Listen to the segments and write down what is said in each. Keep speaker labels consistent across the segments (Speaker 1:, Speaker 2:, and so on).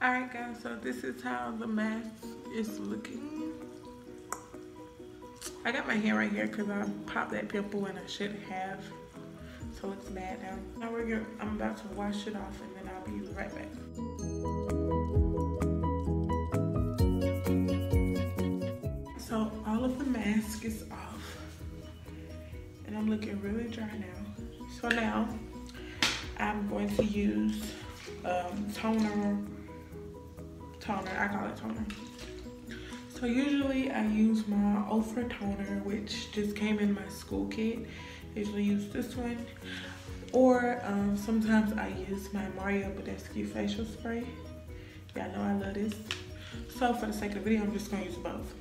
Speaker 1: Alright guys, so this is how the mask is looking. I got my hair right here because I popped that pimple and I shouldn't have. So it's bad now. Now I'm about to wash it off and then I'll be right back. So all of the mask is off. And I'm looking really dry now. So now I'm going to use toner, I call it toner. So usually I use my Ofra toner, which just came in my school kit. I usually use this one. Or sometimes I use my Badescu facial spray. Y'all know I love this. So for the sake of the video, I'm just gonna use both.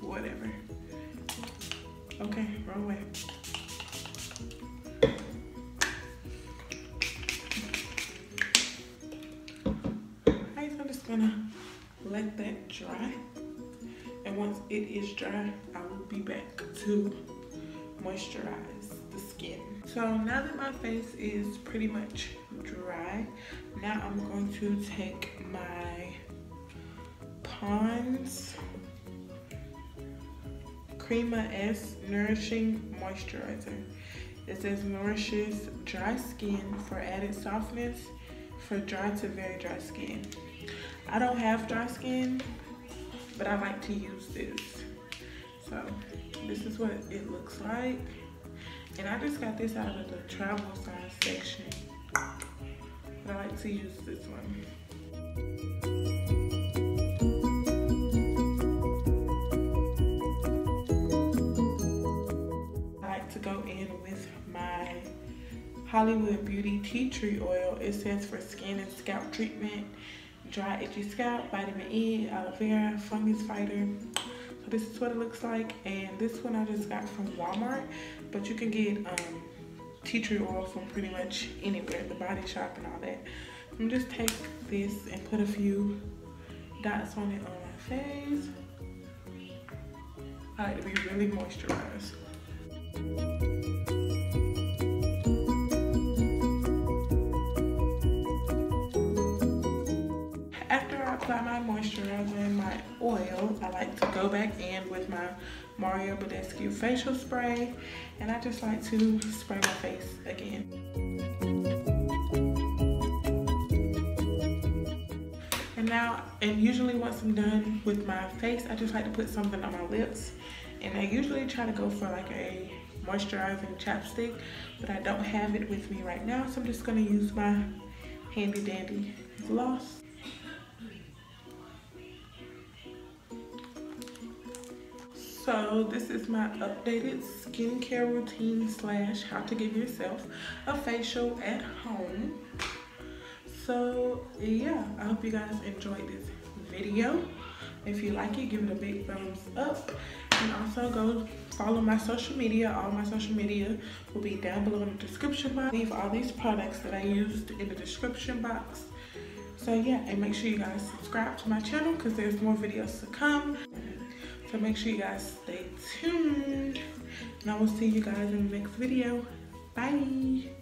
Speaker 1: Whatever. Okay, wrong way. Alright, so I'm just gonna let that dry. And once it is dry, I will be back to moisturize the skin. So now that my face is pretty much dry, now I'm going to take my Pond's Crema S Nourishing Moisturizer. It says nourishes dry skin for added softness for dry to very dry skin. I don't have dry skin, but I like to use this. So this is what it looks like. And I just got this out of the travel size section. But I like to use this one. I like to go in with my Hollywood Beauty Tea Tree Oil. It says for skin and scalp treatment, dry itchy scalp, vitamin E, aloe vera, fungus fighter. So this is what it looks like, and this one I just got from Walmart, but you can get tea tree oil from pretty much anywhere, the Body Shop and all that. I'm just take this and put a few dots on it on my face. I like to be really moisturized. Apply my moisturizer and my oil, I like to go back in with my Badescu facial spray, and I just like to spray my face again. And usually once I'm done with my face, I just like to put something on my lips, and I usually try to go for like a moisturizing chapstick, but I don't have it with me right now, so I'm just gonna use my handy dandy gloss. So this is my updated skincare routine / how to give yourself a facial at home. So yeah, I hope you guys enjoyed this video. If you like it, give it a big thumbs up. And also go follow my social media. All my social media will be down below in the description box. Leave all these products that I used in the description box. So yeah, and make sure you guys subscribe to my channel because there's more videos to come. So make sure you guys stay tuned, and I will see you guys in the next video. Bye.